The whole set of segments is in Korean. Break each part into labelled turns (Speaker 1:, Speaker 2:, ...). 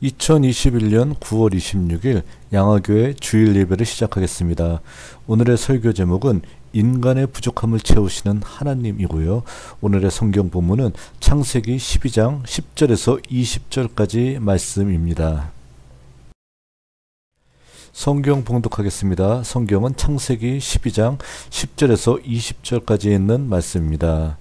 Speaker 1: 2021년 9월 26일 양화교회 주일 예배를 시작하겠습니다. 오늘의 설교 제목은 인간의 부족함을 채우시는 하나님이고요. 오늘의 성경 본문은 창세기 12장 10절에서 20절까지 말씀입니다. 성경 봉독하겠습니다. 성경은 창세기 12장 10절에서 20절까지 있는 말씀입니다.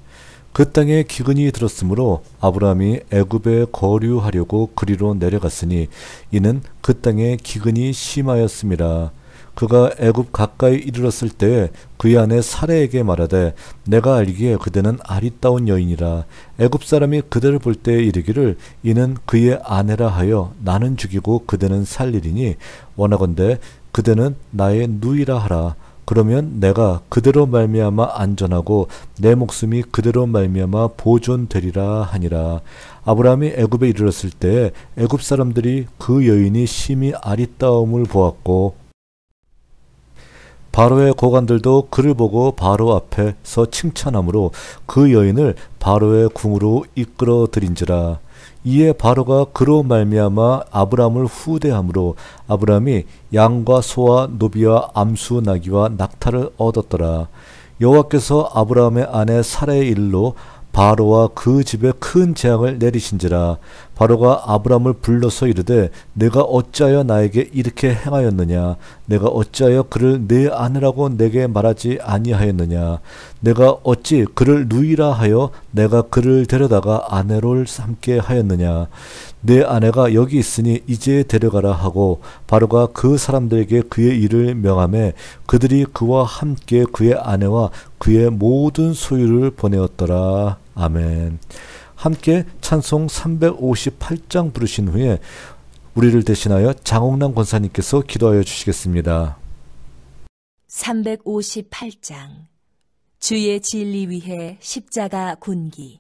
Speaker 1: 그 땅에 기근이 들었으므로 아브라함이 애굽에 거류하려고 그리로 내려갔으니 이는 그 땅에 기근이 심하였음이라. 그가 애굽 가까이 이르렀을 때에 그의 아내 사레에게 말하되 내가 알기에 그대는 아리따운 여인이라. 애굽 사람이 그대를 볼 때에 이르기를 이는 그의 아내라 하여 나는 죽이고 그대는 살리리니 원하건대 그대는 나의 누이라 하라. 그러면 내가 그대로 말미암아 안전하고 내 목숨이 그대로 말미암아 보존되리라 하니라. 아브라함이 애굽에 이르렀을 때에 애굽 사람들이 그 여인이 심히 아리따움을 보았고 바로의 고관들도 그를 보고 바로 앞에서 칭찬하므로 그 여인을 바로의 궁으로 이끌어 들인지라. 이에 바로가 그로 말미암아 아브라함을 후대함으로 아브라함이 양과 소와 노비와 암수 나귀와 낙타를 얻었더라. 여호와께서 아브라함의 아내 사라의 일로 바로와 그 집에 큰 재앙을 내리신지라. 바로가 아브라함을 불러서 이르되 내가 어찌하여 나에게 이렇게 행하였느냐. 내가 어찌하여 그를 내 아내라고 내게 말하지 아니하였느냐. 내가 어찌 그를 누이라 하여 내가 그를 데려다가 아내로 삼게 하였느냐. 내 아내가 여기 있으니 이제 데려가라 하고 바로가 그 사람들에게 그의 일을 명하매 그들이 그와 함께 그의 아내와 그의 모든 소유를 보내었더라. 아멘. 함께 찬송 358장 부르신 후에 우리를 대신하여 장옥남 권사님께서 기도하여 주시겠습니다.
Speaker 2: 358장 주의 진리 위해 십자가 군기.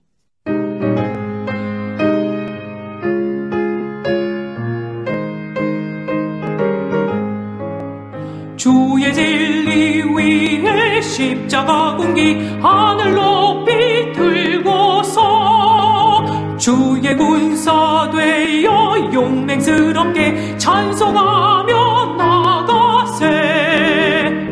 Speaker 3: 주의 진리 위해 십자가 군기 하늘 높이 들고서 주의 군사 되어 용맹스럽게 찬송하며 나가세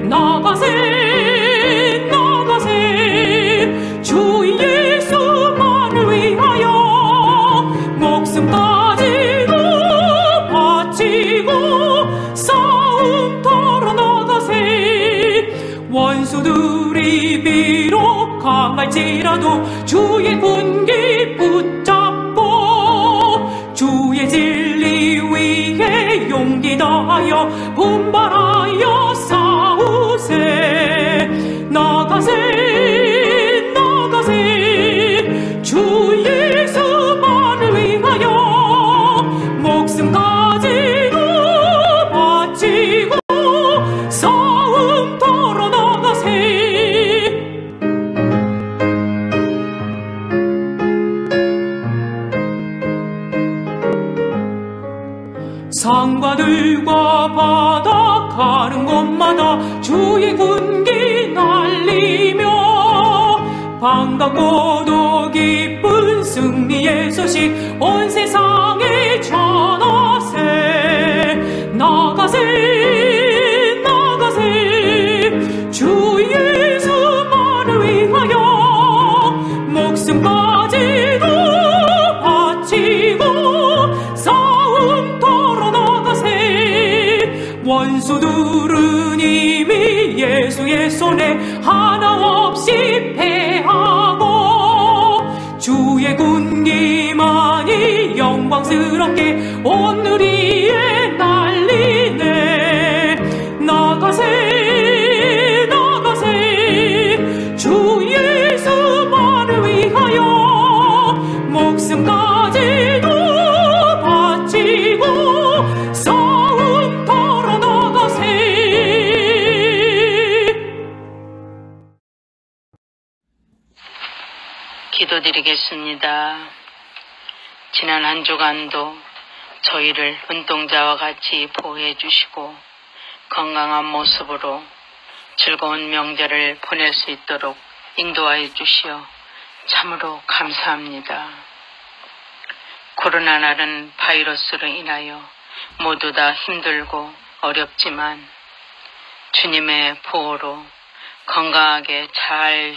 Speaker 3: 나가세 나가세 주 예수만을 위하여 목숨까지도 바치고 싸움터로 나가세 원수들이 비록 강할지라도 주의 군기 붙잡고 주의 진리 위해 용기 다하여 분발하여 싸우세 나가세 나가세 주 예수만을 위하여 목숨까지도 바치고 싸움터로 나가세. 상과들과 바다 가는 곳마다 주의 군기 날리며 반갑고도 기쁜 승리의 소식 온 세상에 전하세 나가세 나가세 주 예수만을 위하여 목숨까지도 바치고 싸움터로 나가세 원수들은 이미 예수의 손에 하나 없이 패하고 주의 군기만이 영광스럽게 온누리에 날리네 나가세 나가세 주 예수만을 위하여 목숨까지도 바치고 싸움터로 나가세.
Speaker 4: 기도드리겠습니다. 지난 한 주간도 저희를 눈동자와 같이 보호해 주시고 건강한 모습으로 즐거운 명절을 보낼 수 있도록 인도하여 주시어 참으로 감사합니다. 코로나라는 바이러스로 인하여 모두 다 힘들고 어렵지만 주님의 보호로 건강하게 잘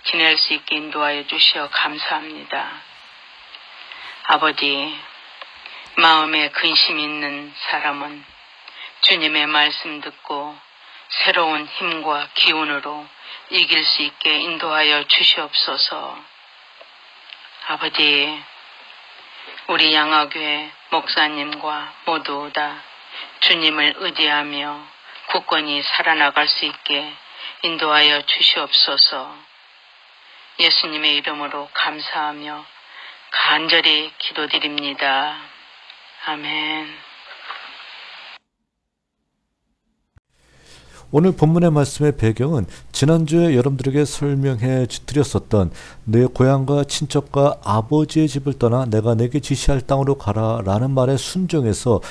Speaker 4: 지낼 수 있게 인도하여 주시어 감사합니다. 아버지, 마음에 근심 있는 사람은 주님의 말씀 듣고 새로운 힘과 기운으로 이길 수 있게 인도하여 주시옵소서. 아버지, 우리 양화교회 목사님과 모두 다 주님을 의지하며 굳건히 살아나갈 수 있게 인도하여 주시옵소서. 예수님의 이름으로 감사하며 간절히 기도드립니다. 아멘.
Speaker 1: 오늘 본문의 말씀의 배경은 지난주에 여러분들에게 설명해 드렸었던 내 고향과 친척과 아버지의 집을 떠나 내가 내게 지시할 땅으로 가라 라는 말에 순종해서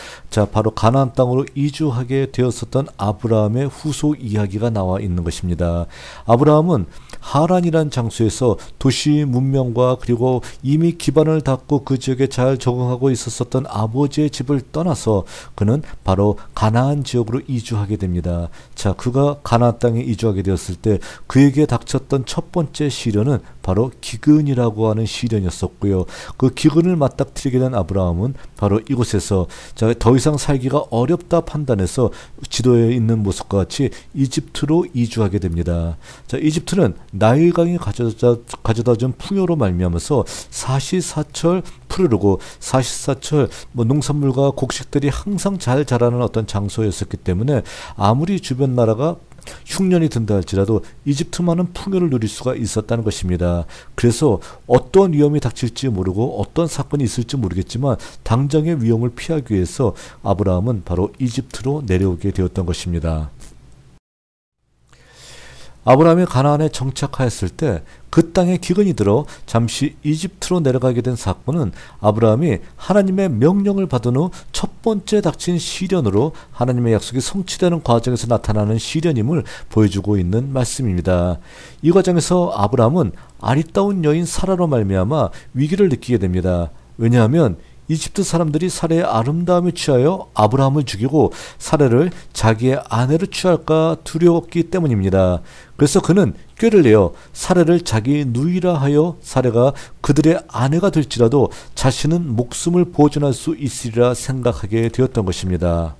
Speaker 1: 바로 가나안 땅으로 이주하게 되었었던 아브라함의 후속 이야기가 나와 있는 것입니다. 아브라함은 하란이란 장소에서 도시 문명과 그리고 이미 기반을 닦고 그 지역에 잘 적응하고 있었던 아버지의 집을 떠나서 그는 바로 가나안 지역으로 이주하게 됩니다. 그가 가나안 땅에 이주하게 되었을 때 그에게 닥쳤던 첫 번째 시련은 바로 기근이라고 하는 시련이었었고요. 그 기근을 맞닥뜨리게 된 아브라함은 바로 이곳에서 더 이상 살기가 어렵다 판단해서 지도에 있는 모습과 같이 이집트로 이주하게 됩니다. 이집트는 나일강이 가져다 준 풍요로 말미암아서 사시사철 푸르르고 사시사철 농산물과 곡식들이 항상 잘 자라는 어떤 장소였었기 때문에 아무리 주변 나라가 흉년이 든다 할지라도 이집트만은 풍요를 누릴 수가 있었다는 것입니다. 그래서 어떤 위험이 닥칠지 모르고 어떤 사건이 있을지 모르겠지만 당장의 위험을 피하기 위해서 아브라함은 바로 이집트로 내려오게 되었던 것입니다. 아브라함이 가나안에 정착하였을 때 그 땅에 기근이 들어 잠시 이집트로 내려가게 된 사건은 아브라함이 하나님의 명령을 받은 후 첫 번째 닥친 시련으로 하나님의 약속이 성취되는 과정에서 나타나는 시련임을 보여주고 있는 말씀입니다. 이 과정에서 아브라함은 아리따운 여인 사라로 말미암아 위기를 느끼게 됩니다. 왜냐하면 이집트 사람들이 사라의 아름다움에 취하여 아브라함을 죽이고 사라를 자기의 아내로 취할까 두려웠기 때문입니다. 그래서 그는 꾀를 내어 사라를 자기 누이라 하여 사라가 그들의 아내가 될지라도 자신은 목숨을 보존할 수 있으리라 생각하게 되었던 것입니다.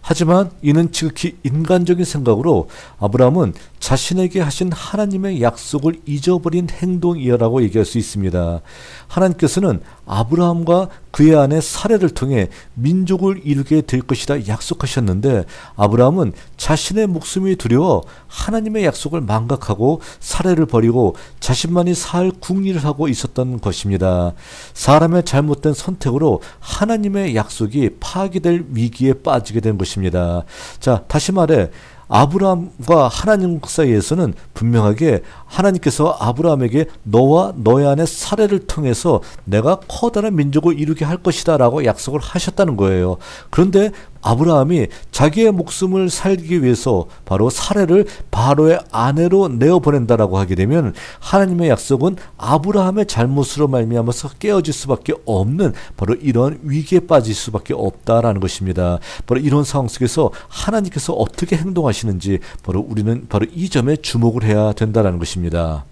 Speaker 1: 하지만 이는 지극히 인간적인 생각으로 아브라함은 자신에게 하신 하나님의 약속을 잊어버린 행동이라고 얘기할 수 있습니다. 하나님께서는 아브라함과 그의 아내 사라를 통해 민족을 이루게 될 것이라 약속하셨는데 아브라함은 자신의 목숨이 두려워 하나님의 약속을 망각하고 사라를 버리고 자신만이 살 궁리를 하고 있었던 것입니다. 사람의 잘못된 선택으로 하나님의 약속이 파괴될 위기에 빠지게 된 것입니다. 다시 말해 아브라함과 하나님 사이에서는 분명하게 하나님께서 아브라함에게 너와 너의 아내 사라를 통해서 내가 커다란 민족을 이루게 할 것이다 라고 약속을 하셨다는 거예요. 그런데 아브라함이 자기의 목숨을 살기 위해서 바로 사라를 바로의 아내로 내어보낸다라고 하게 되면 하나님의 약속은 아브라함의 잘못으로 말미암아서 깨어질 수밖에 없는 바로 이런 위기에 빠질 수밖에 없다라는 것입니다. 바로 이런 상황 속에서 하나님께서 어떻게 행동하시는지 바로 우리는 바로 이 점에 주목을 해야 된다는 것입니다.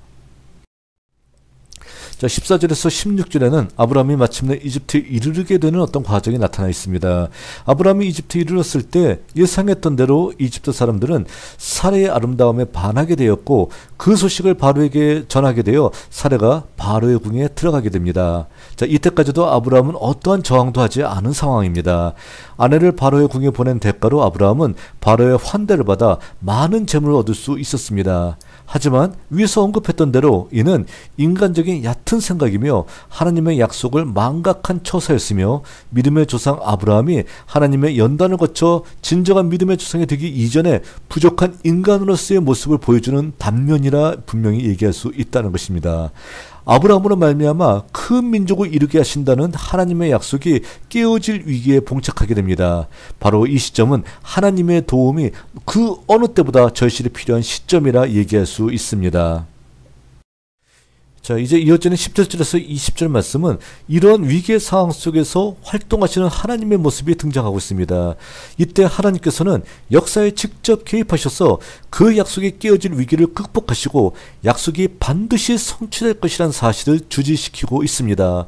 Speaker 1: 14절에서 16절에는 아브라함이 마침내 이집트에 이르게 되는 어떤 과정이 나타나 있습니다. 아브라함이 이집트에 이르렀을 때 예상했던 대로 이집트 사람들은 사라의 아름다움에 반하게 되었고 그 소식을 바로에게 전하게 되어 사라가 바로의 궁에 들어가게 됩니다. 이때까지도 아브라함은 어떠한 저항도 하지 않은 상황입니다. 아내를 바로의 궁에 보낸 대가로 아브라함은 바로의 환대를 받아 많은 재물을 얻을 수 있었습니다. 하지만 위에서 언급했던 대로 이는 인간적인 얕은 생각이며 하나님의 약속을 망각한 처사였으며 믿음의 조상 아브라함이 하나님의 연단을 거쳐 진정한 믿음의 조상이 되기 이전에 부족한 인간으로서의 모습을 보여주는 단면이라 분명히 얘기할 수 있다는 것입니다. 아브라함으로 말미암아 큰 민족을 이루게 하신다는 하나님의 약속이 깨어질 위기에 봉착하게 됩니다. 바로 이 시점은 하나님의 도움이 그 어느 때보다 절실히 필요한 시점이라 얘기할 수 있습니다. 자, 이제 이어지는 10절에서 20절 말씀은 이런 위기의 상황 속에서 활동하시는 하나님의 모습이 등장하고 있습니다. 이때 하나님께서는 역사에 직접 개입하셔서 그 약속이 깨어질 위기를 극복하시고 약속이 반드시 성취될 것이라는 사실을 주지시키고 있습니다.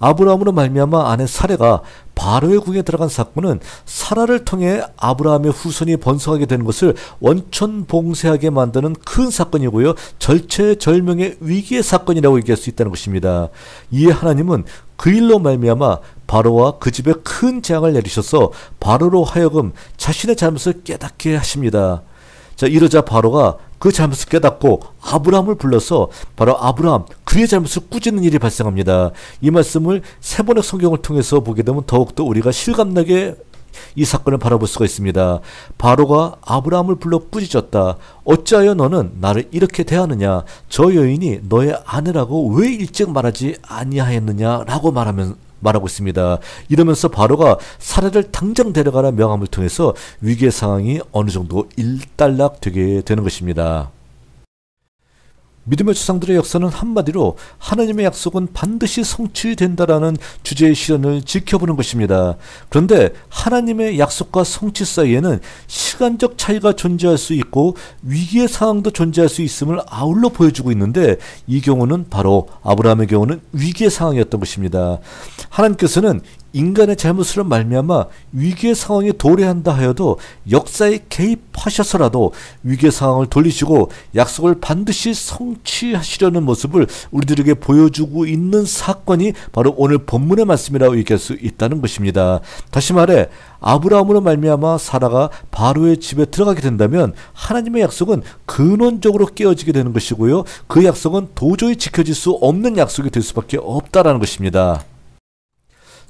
Speaker 1: 아브라함으로 말미암아 아내 사레가 바로의 궁에 들어간 사건은 사라를 통해 아브라함의 후손이 번성하게 되는 것을 원천봉쇄하게 만드는 큰 사건이고요. 절체절명의 위기의 사건이라고 얘기할 수 있다는 것입니다. 이에 하나님은 그 일로 말미암아 바로와 그 집에 큰 재앙을 내리셔서 바로로 하여금 자신의 잘못을 깨닫게 하십니다. 자, 이러자 바로가 그 잘못을 깨닫고 아브라함을 불러서 바로 아브라함 그의 잘못을 꾸짖는 일이 발생합니다. 이 말씀을 세 번의 성경을 통해서 보게 되면 더욱더 우리가 실감나게 이 사건을 바라볼 수가 있습니다. 바로가 아브라함을 불러 꾸짖었다. 어찌하여 너는 나를 이렇게 대하느냐? 저 여인이 너의 아내라고 왜 일찍 말하지 아니하였느냐? 라고 말하고 있습니다. 이러면서 바로가 사라를 당장 데려가라 명함을 통해서 위기의 상황이 어느 정도 일단락되게 되는 것입니다. 믿음의 조상들의 역사는 한마디로 하나님의 약속은 반드시 성취된다라는 주제의 실현을 지켜보는 것입니다. 그런데 하나님의 약속과 성취 사이에는 시간적 차이가 존재할 수 있고 위기의 상황도 존재할 수 있음을 아울러 보여주고 있는데 이 경우는 바로 아브라함의 경우는 위기의 상황이었던 것입니다. 하나님께서는 인간의 잘못으로 말미암아 위기의 상황에 도래한다 하여도 역사에 개입하셔서라도 위기의 상황을 돌리시고 약속을 반드시 성취하시려는 모습을 우리들에게 보여주고 있는 사건이 바로 오늘 본문의 말씀이라고 얘기할 수 있다는 것입니다. 다시 말해 아브라함으로 말미암아 사라가 바로의 집에 들어가게 된다면 하나님의 약속은 근원적으로 깨어지게 되는 것이고요. 그 약속은 도저히 지켜질 수 없는 약속이 될 수밖에 없다라는 것입니다.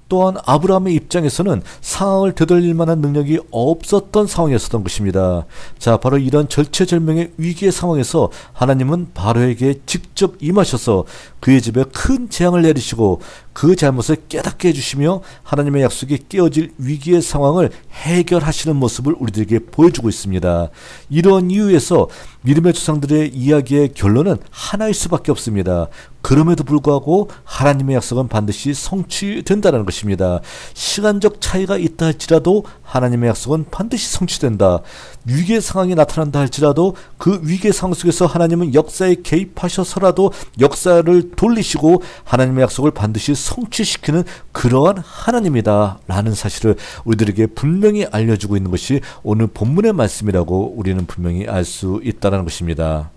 Speaker 1: 또한 아브라함의 입장에서는 상황을 되돌릴 만한 능력이 없었던 상황이었던 것입니다. 자, 바로 이런 절체절명의 위기의 상황에서 하나님은 바로에게 직접 임하셔서 그의 집에 큰 재앙을 내리시고 그 잘못을 깨닫게 해주시며 하나님의 약속이 깨어질 위기의 상황을 해결하시는 모습을 우리들에게 보여주고 있습니다. 이런 이유에서 믿음의 조상들의 이야기의 결론은 하나일 수밖에 없습니다. 그럼에도 불구하고 하나님의 약속은 반드시 성취된다는 것입니다. 시간적 차이가 있다 할지라도 하나님의 약속은 반드시 성취된다. 위기의 상황이 나타난다 할지라도 그 위기의 상황 속에서 하나님은 역사에 개입하셔서라도 역사를 돌리시고 하나님의 약속을 반드시 성취시키는 그러한 하나님이다 라는 사실을 우리들에게 분명히 알려주고 있는 것이 오늘 본문의 말씀이라고 우리는 분명히 알 수 있다는 것입니다.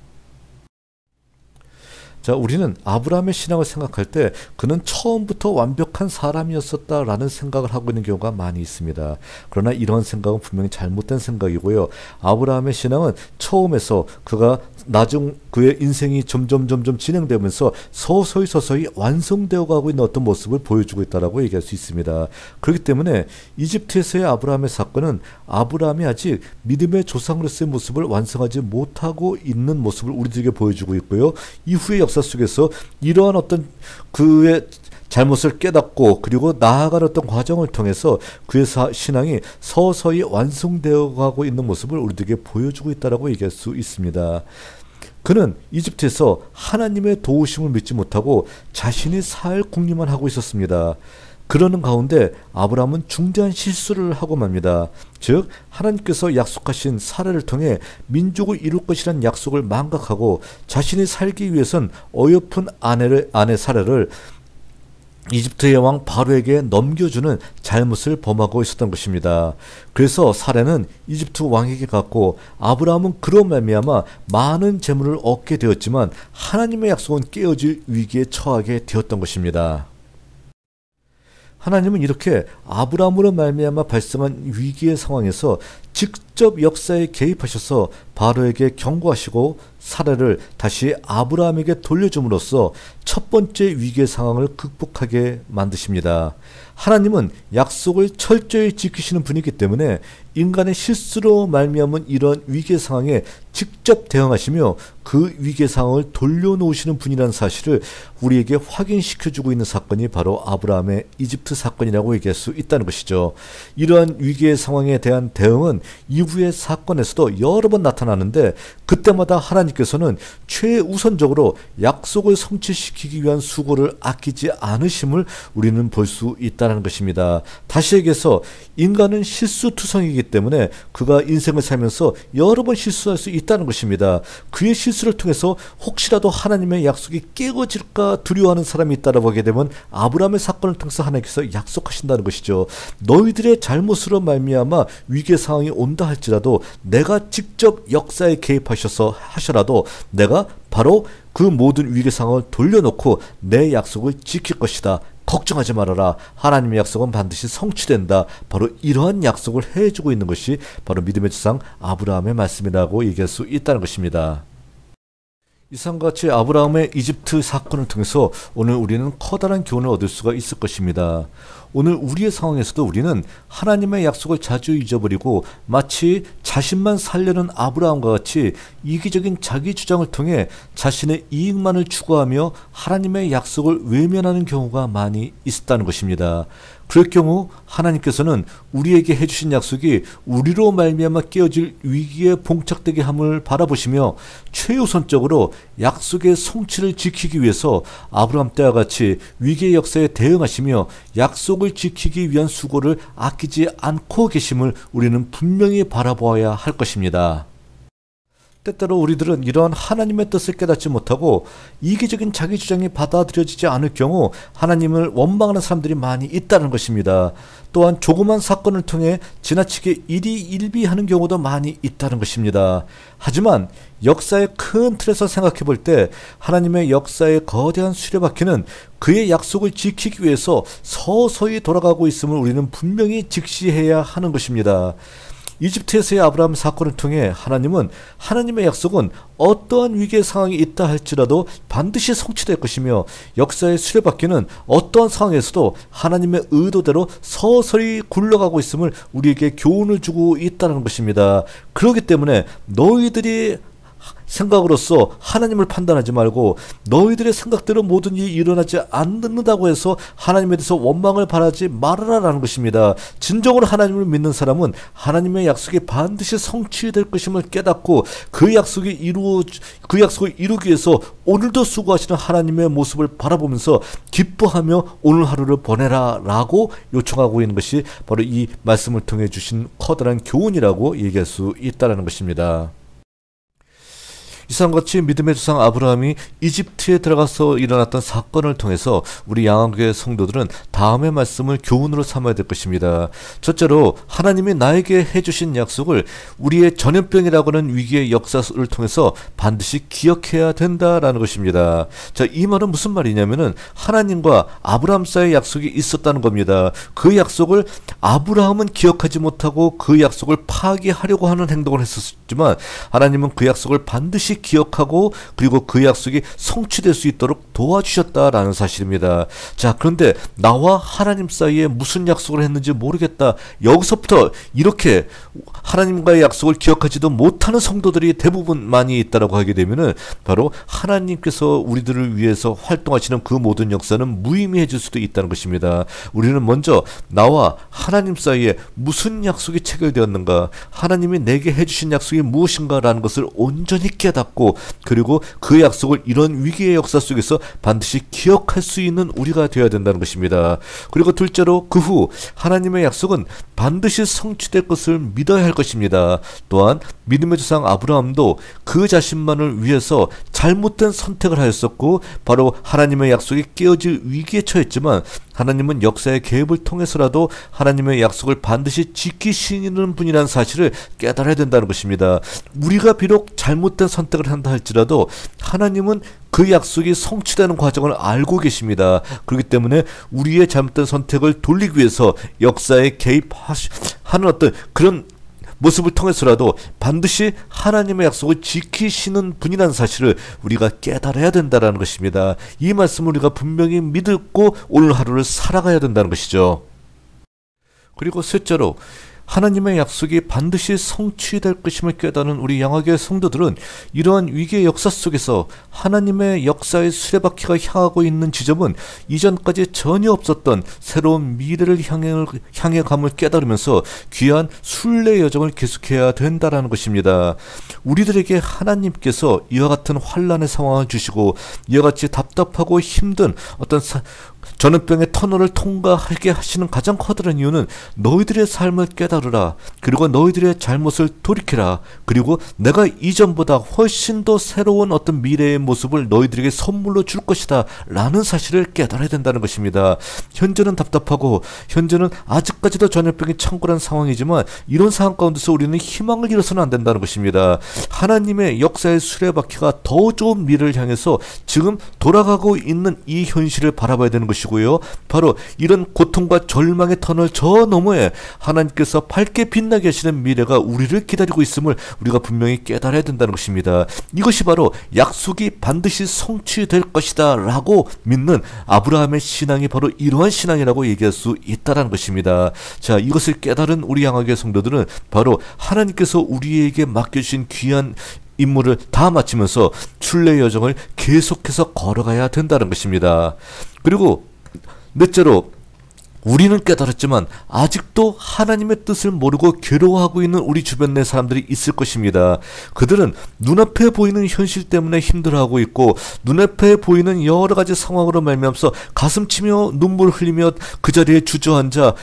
Speaker 1: 자, 우리는 아브라함의 신앙을 생각할 때 그는 처음부터 완벽한 사람이었었다라는 생각을 하고 있는 경우가 많이 있습니다. 그러나 이런 생각은 분명히 잘못된 생각이고요. 아브라함의 신앙은 처음에서 그가 나중 그의 인생이 점점 진행되면서 서서히 완성되어 가고 있는 어떤 모습을 보여주고 있다라고 얘기할 수 있습니다. 그렇기 때문에 이집트에서의 아브라함의 사건은 아브라함이 아직 믿음의 조상으로서의 모습을 완성하지 못하고 있는 모습을 우리들에게 보여주고 있고요. 이후의 역사 속에서 이러한 어떤 그의 잘못을 깨닫고 그리고 나아가는 어떤 과정을 통해서 그의 신앙이 서서히 완성되어 가고 있는 모습을 우리들에게 보여주고 있다라고 얘기할 수 있습니다. 그는 이집트에서 하나님의 도우심을 믿지 못하고 자신이 살 궁리만 하고 있었습니다. 그러는 가운데 아브라함은 중대한 실수를 하고 맙니다. 즉 하나님께서 약속하신 사라를 통해 민족을 이룰 것이라는 약속을 망각하고 자신이 살기 위해선 어여쁜 아내 사라를 이집트의 왕 바로에게 넘겨주는 잘못을 범하고 있었던 것입니다. 그래서 사라는 이집트 왕에게 갔고 아브라함은 그로 말미암아 많은 재물을 얻게 되었지만 하나님의 약속은 깨어질 위기에 처하게 되었던 것입니다. 하나님은 이렇게 아브라함으로 말미암아 발생한 위기의 상황에서 직접 역사에 개입하셔서 바로에게 경고하시고 사라를 다시 아브라함에게 돌려줌으로써 첫 번째 위기의 상황을 극복하게 만드십니다. 하나님은 약속을 철저히 지키시는 분이기 때문에 인간의 실수로 말미암은 이런 위기의 상황에 직접 대응하시며 그 위기의 상황을 돌려놓으시는 분이라는 사실을 우리에게 확인시켜주고 있는 사건이 바로 아브라함의 이집트 사건이라고 얘기할 수 있다는 것이죠. 이러한 위기의 상황에 대한 대응은 이후의 사건에서도 여러 번 나타나는데 그때마다 하나님께서는 최우선적으로 약속을 성취시키기 위한 수고를 아끼지 않으심을 우리는 볼 수 있다는 것입니다. 다시 얘기해서 인간은 실수투성이기 때문에 그가 인생을 살면서 여러 번 실수할 수 있다는 것입니다. 그의 실수를 통해서 혹시라도 하나님의 약속이 깨어질까 두려워하는 사람이 있다고 보게 되면 아브라함의 사건을 통해서 하나님께서 약속하신다는 것이죠. 너희들의 잘못으로 말미암아 위기의 상황이 온다 할지라도 내가 직접 역사에 개입하셔서 하셔라도 내가 바로 그 모든 위기 상황을 돌려놓고 내 약속을 지킬 것이다. 걱정하지 말아라. 하나님의 약속은 반드시 성취된다. 바로 이러한 약속을 해주고 있는 것이 바로 믿음의 조상 아브라함의 말씀이라고 얘기할 수 있다는 것입니다. 이상과 같이 아브라함의 이집트 사건을 통해서 오늘 우리는 커다란 교훈을 얻을 수가 있을 것입니다. 오늘 우리의 상황에서도 우리는 하나님의 약속을 자주 잊어버리고 마치 자신만 살려는 아브라함과 같이 이기적인 자기 주장을 통해 자신의 이익만을 추구하며 하나님의 약속을 외면하는 경우가 많이 있었다는 것입니다. 그럴 경우 하나님께서는 우리에게 해주신 약속이 우리로 말미암아 깨어질 위기에 봉착되게 함을 바라보시며 최우선적으로 약속의 성취를 지키기 위해서 아브라함 때와 같이 위기의 역사에 대응하시며 약속을 지키기 위한 수고를 아끼지 않고 계심을 우리는 분명히 바라보아야 할 것입니다. 때때로 우리들은 이러한 하나님의 뜻을 깨닫지 못하고 이기적인 자기 주장이 받아들여지지 않을 경우 하나님을 원망하는 사람들이 많이 있다는 것입니다. 또한 조그만 사건을 통해 지나치게 일희일비하는 경우도 많이 있다는 것입니다. 하지만 역사의 큰 틀에서 생각해 볼 때 하나님의 역사의 거대한 수레바퀴는 그의 약속을 지키기 위해서 서서히 돌아가고 있음을 우리는 분명히 직시해야 하는 것입니다. 이집트에서의 아브라함 사건을 통해 하나님은 하나님의 약속은 어떠한 위기의 상황이 있다 할지라도 반드시 성취될 것이며 역사의 수레바퀴는 어떠한 상황에서도 하나님의 의도대로 서서히 굴러가고 있음을 우리에게 교훈을 주고 있다는 것입니다. 그렇기 때문에 너희들이 생각으로서 하나님을 판단하지 말고 너희들의 생각대로 모든 일이 일어나지 않는다고 해서 하나님에 대해서 원망을 바라지 말아라라는 것입니다. 진정으로 하나님을 믿는 사람은 하나님의 약속이 반드시 성취될 것임을 깨닫고 그 약속을 이루기 위해서 오늘도 수고하시는 하나님의 모습을 바라보면서 기뻐하며 오늘 하루를 보내라 라고 요청하고 있는 것이 바로 이 말씀을 통해 주신 커다란 교훈이라고 얘기할 수 있다는 것입니다. 이상같이 믿음의 조상 아브라함이 이집트에 들어가서 일어났던 사건을 통해서 우리 양화교회 성도들은 다음의 말씀을 교훈으로 삼아야 될 것입니다. 첫째로 하나님이 나에게 해주신 약속을 우리의 전염병이라고 하는 위기의 역사를 통해서 반드시 기억해야 된다라는 것입니다. 자, 이 말은 무슨 말이냐면은 하나님과 아브라함 사이의 약속이 있었다는 겁니다. 그 약속을 아브라함은 기억하지 못하고 그 약속을 파기하려고 하는 행동을 했었지만 하나님은 그 약속을 반드시 기억하고 그리고 그 약속이 성취될 수 있도록 도와주셨다라는 사실입니다. 자, 그런데 나와 하나님 사이에 무슨 약속을 했는지 모르겠다. 여기서부터 이렇게 하나님과의 약속을 기억하지도 못하는 성도들이 대부분 많이 있다라고 하게 되면은 바로 하나님께서 우리들을 위해서 활동하시는 그 모든 역사는 무의미해질 수도 있다는 것입니다. 우리는 먼저 나와 하나님 사이에 무슨 약속이 체결되었는가, 하나님이 내게 해주신 약속이 무엇인가라는 것을 온전히 깨닫고 그리고 그 약속을 이런 위기의 역사 속에서 반드시 기억할 수 있는 우리가 되어야 된다는 것입니다. 그리고 둘째로 그 후 하나님의 약속은 반드시 성취될 것을 믿어야 할 것입니다. 또한 믿음의 조상 아브라함도 그 자신만을 위해서 잘못된 선택을 하였었고 바로 하나님의 약속이 깨어질 위기에 처했지만 하나님은 역사의 개입을 통해서라도 하나님의 약속을 반드시 지키시는 분이라는 사실을 깨달아야 된다는 것입니다. 우리가 비록 잘못된 선택을 한다 할지라도 하나님은 그 약속이 성취되는 과정을 알고 계십니다. 그렇기 때문에 우리의 잘못된 선택을 돌리기 위해서 역사에 개입하는 어떤 그런 모습을 통해서라도 반드시 하나님의 약속을 지키시는 분이라는 사실을 우리가 깨달아야 된다는 것입니다. 이 말씀을 우리가 분명히 믿고 오늘 하루를 살아가야 된다는 것이죠. 그리고 셋째로 하나님의 약속이 반드시 성취될 것임을 깨닫는 우리 양화교회 성도들은 이러한 위기의 역사 속에서 하나님의 역사의 수레바퀴가 향하고 있는 지점은 이전까지 전혀 없었던 새로운 미래를 향해 감을 깨달으면서 귀한 순례 여정을 계속해야 된다라는 것입니다. 우리들에게 하나님께서 이와 같은 환난의 상황을 주시고 이와 같이 답답하고 힘든 어떤 전염병의 터널을 통과하게 하시는 가장 커다란 이유는 너희들의 삶을 깨달으라. 그리고 너희들의 잘못을 돌이키라. 그리고 내가 이전보다 훨씬 더 새로운 어떤 미래의 모습을 너희들에게 선물로 줄 것이다 라는 사실을 깨달아야 된다는 것입니다. 현재는 답답하고 현재는 아직까지도 전염병이 창궐한 상황이지만 이런 상황 가운데서 우리는 희망을 잃어서는 안 된다는 것입니다. 하나님의 역사의 수레바퀴가 더 좋은 미래를 향해서 지금 돌아가고 있는 이 현실을 바라봐야 되는 것이고요. 바로 이런 고통과 절망의 터널 저 너머에 하나님께서 밝게 빛나게 하시는 미래가 우리를 기다리고 있음을 우리가 분명히 깨달아야 된다는 것입니다. 이것이 바로 약속이 반드시 성취될 것이다 라고 믿는 아브라함의 신앙이 바로 이러한 신앙이라고 얘기할 수 있다는 것입니다. 자, 이것을 깨달은 우리 양화교회 성도들은 바로 하나님께서 우리에게 맡겨주신 귀한 임무를 다 마치면서 순례 여정을 계속해서 걸어가야 된다는 것입니다. 그리고 넷째로 우리는 깨달았지만 아직도 하나님의 뜻을 모르고 괴로워하고 있는 우리 주변 내 사람들이 있을 것입니다. 그들은 눈앞에 보이는 현실 때문에 힘들어하고 있고 눈앞에 보이는 여러 가지 상황으로 말미암아서 가슴치며 눈물 흘리며 그 자리에 주저앉아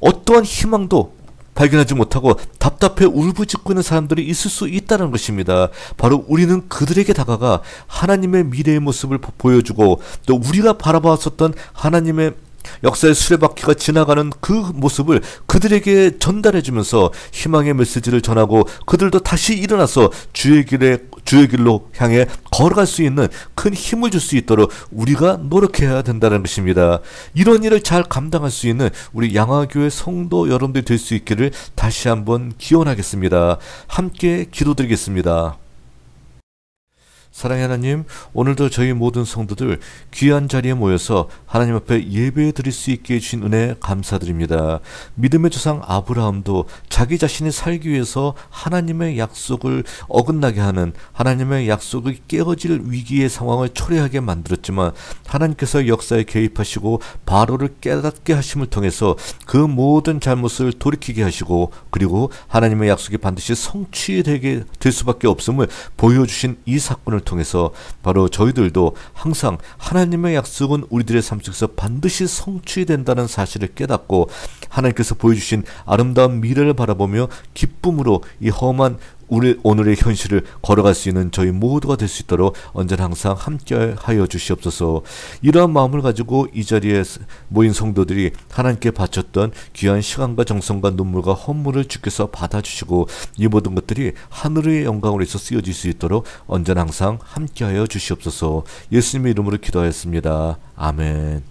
Speaker 1: 어떠한 희망도 발견하지 못하고 답답해 울부짖고 있는 사람들이 있을 수 있다는 것입니다. 바로 우리는 그들에게 다가가 하나님의 미래의 모습을 보여주고 또 우리가 바라봤었던 하나님의 역사의 수레바퀴가 지나가는 그 모습을 그들에게 전달해주면서 희망의 메시지를 전하고 그들도 다시 일어나서 주의 길로 향해 걸어갈 수 있는 큰 힘을 줄 수 있도록 우리가 노력해야 된다는 것입니다. 이런 일을 잘 감당할 수 있는 우리 양화교회 성도 여러분들이 될 수 있기를 다시 한번 기원하겠습니다. 함께 기도드리겠습니다. 사랑의 하나님, 오늘도 저희 모든 성도들 귀한 자리에 모여서 하나님 앞에 예배 드릴 수 있게 해주신 은혜 감사드립니다. 믿음의 조상 아브라함도 자기 자신이 살기 위해서 하나님의 약속을 어긋나게 하는 하나님의 약속이 깨어질 위기의 상황을 초래하게 만들었지만 하나님께서 역사에 개입하시고 바로를 깨닫게 하심을 통해서 그 모든 잘못을 돌이키게 하시고 그리고 하나님의 약속이 반드시 성취되게 될 수밖에 없음을 보여주신 이 사건을 통해서 바로 저희들도 항상 하나님의 약속은 우리들의 삶 속에서 반드시 성취된다는 사실을 깨닫고 하나님께서 보여주신 아름다운 미래를 바라보며 기쁨으로 이 험한 우리 오늘의 현실을 걸어갈 수 있는 저희 모두가 될 수 있도록 언제나 항상 함께하여 주시옵소서. 이러한 마음을 가지고 이 자리에 모인 성도들이 하나님께 바쳤던 귀한 시간과 정성과 눈물과 헌물을 주께서 받아주시고 이 모든 것들이 하늘의 영광으로 해서 쓰여질 수 있도록 언제나 항상 함께하여 주시옵소서. 예수님의 이름으로 기도하였습니다. 아멘.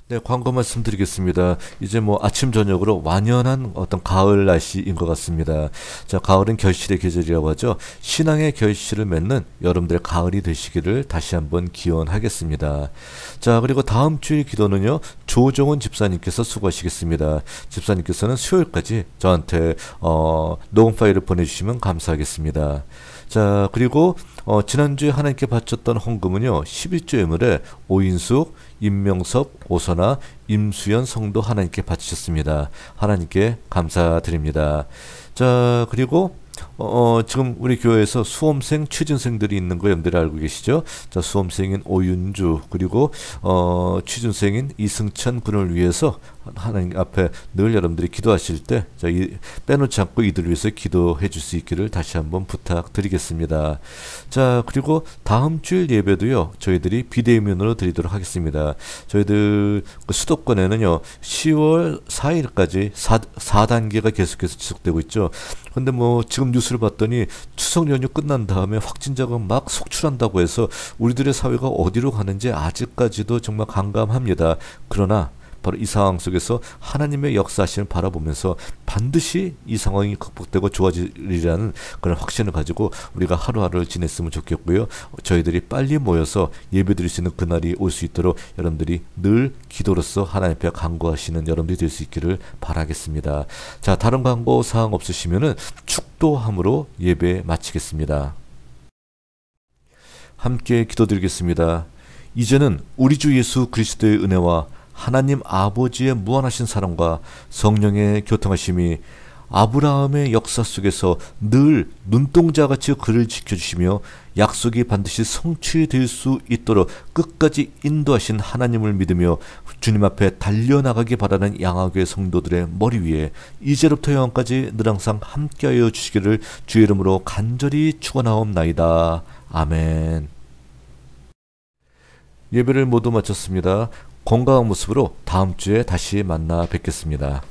Speaker 1: 네, 광고 말씀드리겠습니다. 이제 아침 저녁으로 완연한 어떤 가을 날씨인 것 같습니다. 자, 가을은 결실의 계절이라고 하죠. 신앙의 결실을 맺는 여러분들의 가을이 되시기를 다시 한번 기원하겠습니다. 자, 그리고 다음 주의 기도는요, 조정훈 집사님께서 수고하시겠습니다. 집사님께서는 수요일까지 저한테 녹음 파일을 보내주시면 감사하겠습니다. 자, 그리고 지난주에 하나님께 바쳤던 헌금은요, 11조 예물에 오인숙, 임명섭, 오선아, 임수연 성도 하나님께 바치셨습니다. 하나님께 감사드립니다. 자, 그리고 지금 우리 교회에서 수험생, 취준생들이 있는 거 여러분들이 알고 계시죠? 자, 수험생인 오윤주 그리고 취준생인 이승찬 군을 위해서 하나님 앞에 늘 여러분들이 기도하실 때 빼놓지 않고 이들을 위해서 기도해 줄 수 있기를 다시 한번 부탁드리겠습니다. 자, 그리고 다음 주일 예배도요, 저희들이 비대면으로 드리도록 하겠습니다. 저희들 수도권에는요 10월 4일까지 4단계가 계속해서 지속되고 있죠. 근데 지금 뉴스를 봤더니 추석 연휴 끝난 다음에 확진자가 막 속출한다고 해서 우리들의 사회가 어디로 가는지 아직까지도 정말 간감합니다. 그러나 바로 이 상황 속에서 하나님의 역사하심을 바라보면서 반드시 이 상황이 극복되고 좋아지리라는 그런 확신을 가지고 우리가 하루하루를 지냈으면 좋겠고요. 저희들이 빨리 모여서 예배드릴 수 있는 그날이 올 수 있도록 여러분들이 늘 기도로서 하나님 앞에 간구하시는 여러분들이 될 수 있기를 바라겠습니다. 자, 다른 광고 사항 없으시면은 축도함으로 예배 마치겠습니다. 함께 기도드리겠습니다. 이제는 우리 주 예수 그리스도의 은혜와 하나님 아버지의 무한하신 사랑과 성령의 교통하심이 아브라함의 역사 속에서 늘 눈동자같이 그를 지켜주시며 약속이 반드시 성취될 수 있도록 끝까지 인도하신 하나님을 믿으며 주님 앞에 달려나가기 바라는 양화교회 성도들의 머리 위에 이제로부터 영원까지 늘 항상 함께하여 주시기를 주의 이름으로 간절히 축원하옵나이다. 아멘. 예배를 모두 마쳤습니다. 건강한 모습으로 다음 주에 다시 만나 뵙겠습니다.